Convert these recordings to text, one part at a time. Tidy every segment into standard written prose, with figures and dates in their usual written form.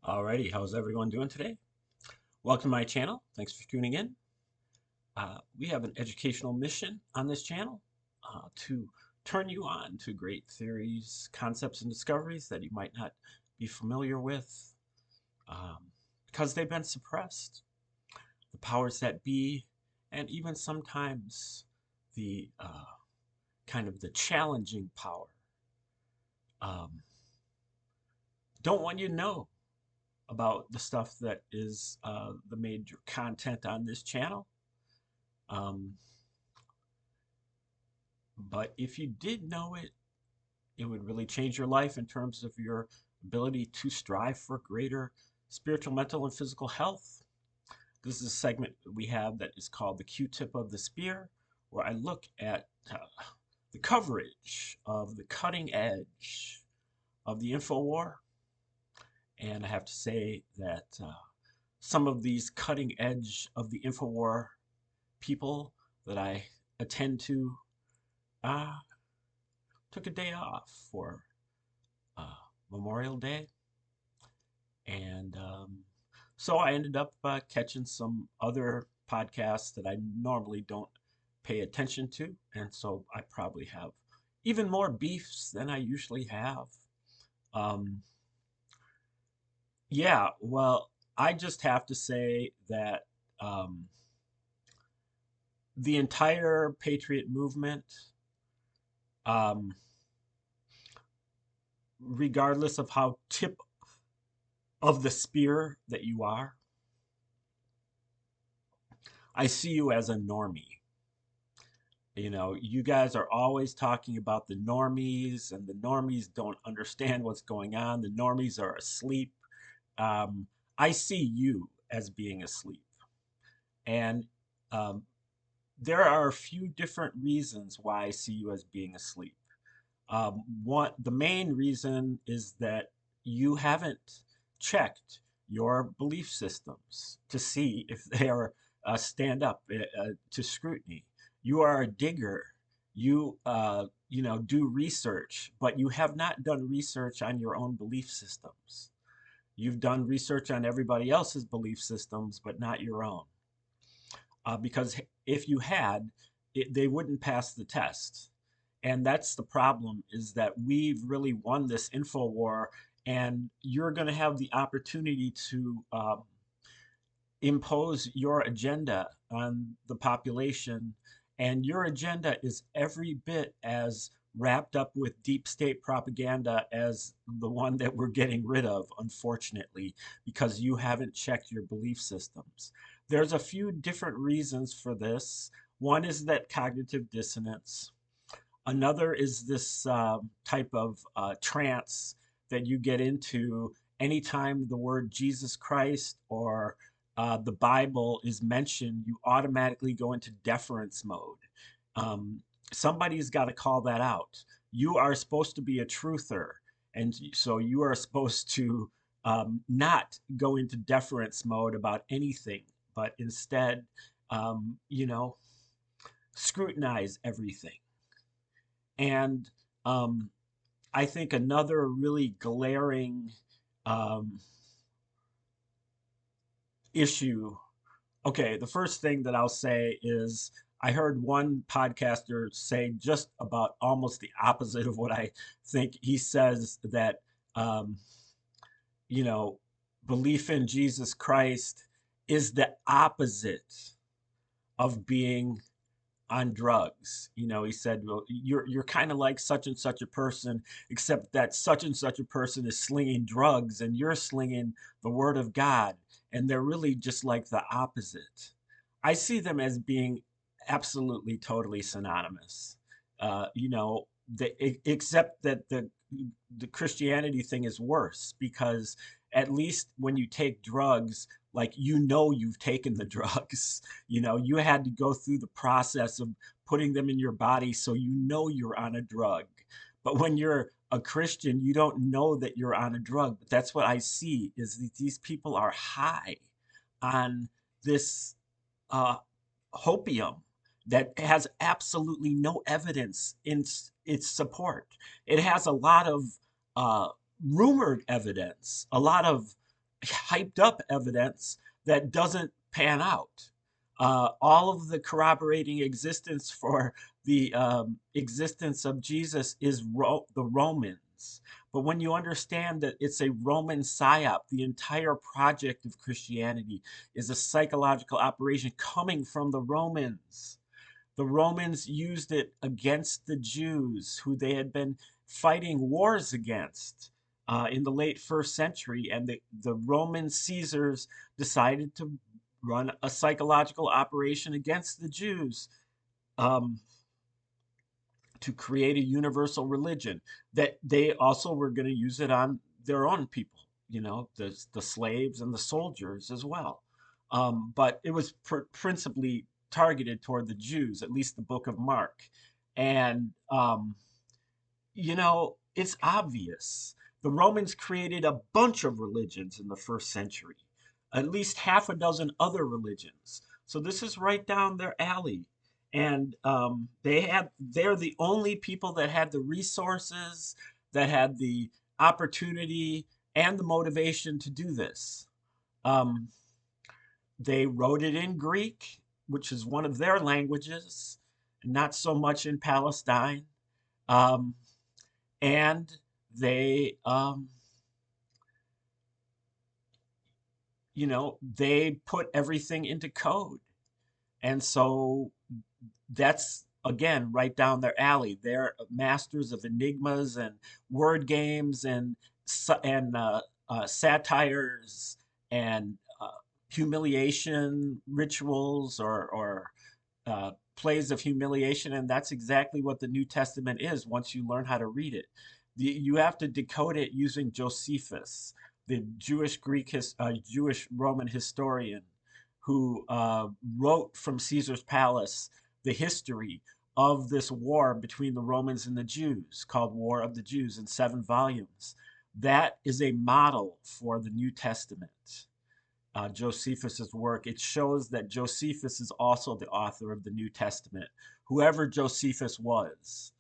Alrighty, how's everyone doing today? Welcome to my channel. Thanks for tuning in. We have an educational mission on this channel to turn you on to great theories, concepts, and discoveries that you might not be familiar with um, because they've been suppressed. The powers that be, and even sometimes the kind of the challenging power, um, don't want you to know about the stuff that is the major content on this channel. Um, but if you did know it, it would really change your life in terms of your ability to strive for greater spiritual, mental, and physical health. This is a segment we have that is called the Q-tip of the spear, where I look at the coverage of the cutting edge of the info war. And I have to say that some of these cutting edge of the InfoWar people that I attend to uh, took a day off for uh, Memorial Day. And so I ended up catching some other podcasts that I normally don't pay attention to. And so I probably have even more beefs than I usually have. Um, yeah, well, I just have to say that um, the entire Patriot movement, um, regardless of how tip of the spear that you are, I see you as a normie. You know, you guys are always talking about the normies, and the normies don't understand what's going on. The normies are asleep. Um, I see you as being asleep. And um, there are a few different reasons why I see you as being asleep. The main reason is that you haven't checked your belief systems to see if they are stand up to scrutiny. You are a digger. You do research, but you have not done research on your own belief systems. You've done research on everybody else's belief systems, but not your own. Because if you had, they wouldn't pass the test. And that's the problem, is that we've really won this info war, and you're going to have the opportunity to impose your agenda on the population. And your agenda is every bit as wrapped up with deep state propaganda as the one that we're getting rid of, unfortunately, because you haven't checked your belief systems. There's a few different reasons for this. One is that cognitive dissonance. Another is this type of trance that you get into anytime the word Jesus Christ or the Bible is mentioned. You automatically go into deference mode. Um, Somebody's got to call that out. You are supposed to be a truther, and so you are supposed to not go into deference mode about anything, but instead, you know, scrutinize everything. And um, I think another really glaring um, issue. Okay, the first thing that I'll say is I heard one podcaster say just about almost the opposite of what I think. He says that, um, you know, belief in Jesus Christ is the opposite of being on drugs. You know, he said, well, you're kind of like such and such a person, except that such and such a person is slinging drugs and you're slinging the word of God, and they're really just like the opposite. I see them as being absolutely totally synonymous. You know, except that the Christianity thing is worse, because at least when you take drugs, like, you know, you've taken the drugs. You know, you had to go through the process of putting them in your body, so you know you're on a drug. But when you're a Christian, you don't know that you're on a drug. But that's what I see, is that these people are high on this uh, hopium that has absolutely no evidence in its support. It has a lot of uh, rumored evidence, a lot of hyped up evidence that doesn't pan out. All of the corroborating existence for the existence of Jesus is the Romans. But when you understand that it's a Roman psyop, the entire project of Christianity is a psychological operation coming from the Romans. The Romans used it against the Jews, who they had been fighting wars against in the late first century. And the Roman Caesars decided to run a psychological operation against the Jews um, to create a universal religion that they also were going to use it on their own people, the slaves and the soldiers as well. But it was principally targeted toward the Jews, at least the book of Mark. And, it's obvious. The Romans created a bunch of religions in the first century, at least half a dozen other religions. So this is right down their alley. And they're the only people that had the resources, that had the opportunity and the motivation to do this. Um, they wrote it in Greek, which is one of their languages, not so much in Palestine. Um, and they, they put everything into code. And so that's, again, right down their alley. They're masters of enigmas and word games and satires and humiliation rituals or plays of humiliation. And that's exactly what the New Testament is once you learn how to read it. You have to decode it using Josephus, the Jewish Roman historian who wrote from Caesar's palace the history of this war between the Romans and the Jews, called War of the Jews, in 7 volumes. That is a model for the New Testament. Josephus's work, it shows that Josephus is also the author of the New Testament, whoever Josephus was,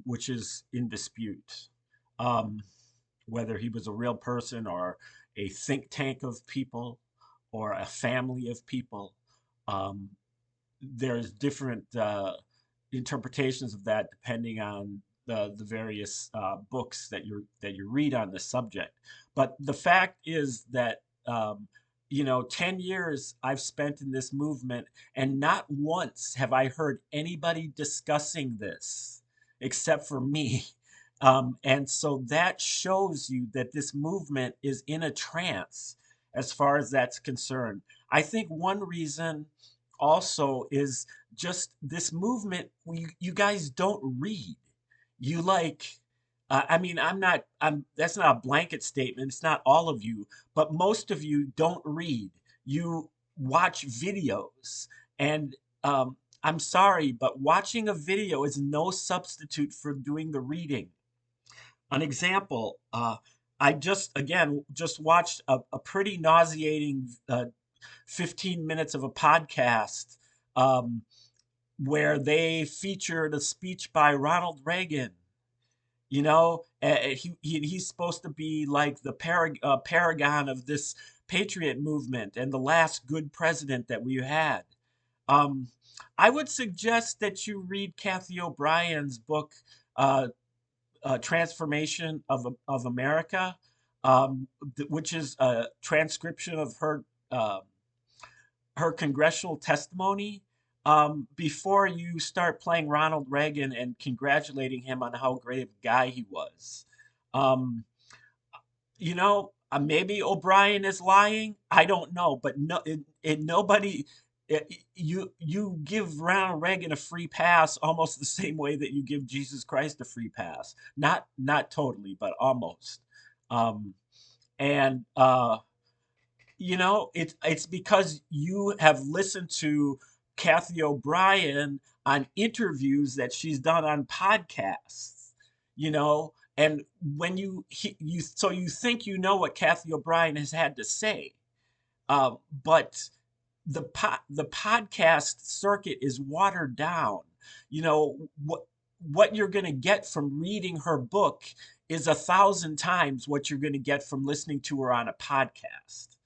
which is in dispute. Um, Whether he was a real person or a think tank of people or a family of people. Um, there's different interpretations of that depending on the various books that you read on the subject. But the fact is that 10 years I've spent in this movement, and not once have I heard anybody discussing this except for me. And so that shows you that this movement is in a trance as far as that's concerned. I think one reason also is just this movement. You guys don't read. You like, I mean, that's not a blanket statement. It's not all of you, but most of you don't read. You watch videos. And I'm sorry, but watching a video is no substitute for doing the reading. An example, I just watched a pretty nauseating 15 minutes of a podcast um, where they featured a speech by Ronald Reagan. He's supposed to be like the paragon of this patriot movement and the last good president that we had. Um, I would suggest that you read Kathy O'Brien's book, uh, Transformation of America, which is a transcription of her congressional testimony, before you start playing Ronald Reagan and congratulating him on how great of a guy he was. Um, Maybe O'Brien is lying. I don't know, but nobody. You give Ronald Reagan a free pass almost the same way that you give Jesus Christ a free pass. Not totally, but almost. Um, and it's because you have listened to Kathy O'Brien on interviews that she's done on podcasts, and when you think you know what Kathy O'Brien has had to say, but the podcast circuit is watered down. What you're going to get from reading her book is 1,000 times what you're going to get from listening to her on a podcast.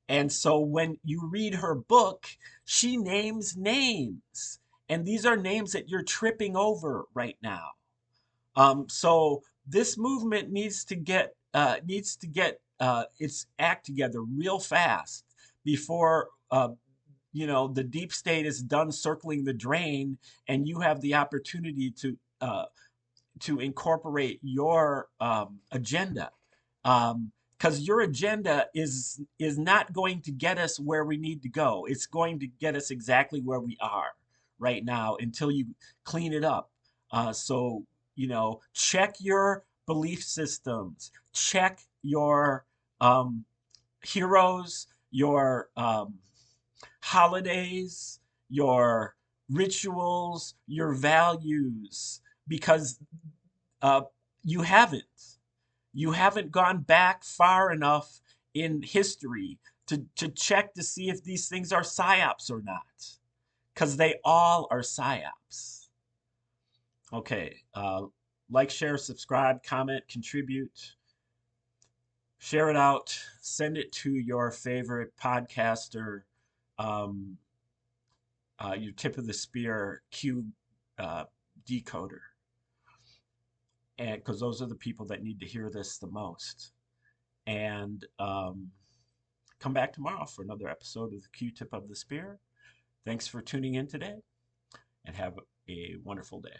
And so when you read her book, she names names. And these are names that you're tripping over right now. So this movement needs to get its act together real fast before the deep state is done circling the drain, and you have the opportunity to incorporate your agenda. Because your agenda is not going to get us where we need to go. It's going to get us exactly where we are right now until you clean it up. So check your belief systems, check your heroes, your holidays, your rituals, your values, because uh, you haven't. You haven't gone back far enough in history to check to see if these things are psyops or not, because they all are psyops. Okay, like, share, subscribe, comment, contribute, share it out, send it to your favorite podcaster, um, your tip of the spear Q decoder, and because those are the people that need to hear this the most. And come back tomorrow for another episode of the Q tip of the spear. Thanks for tuning in today, and have a wonderful day.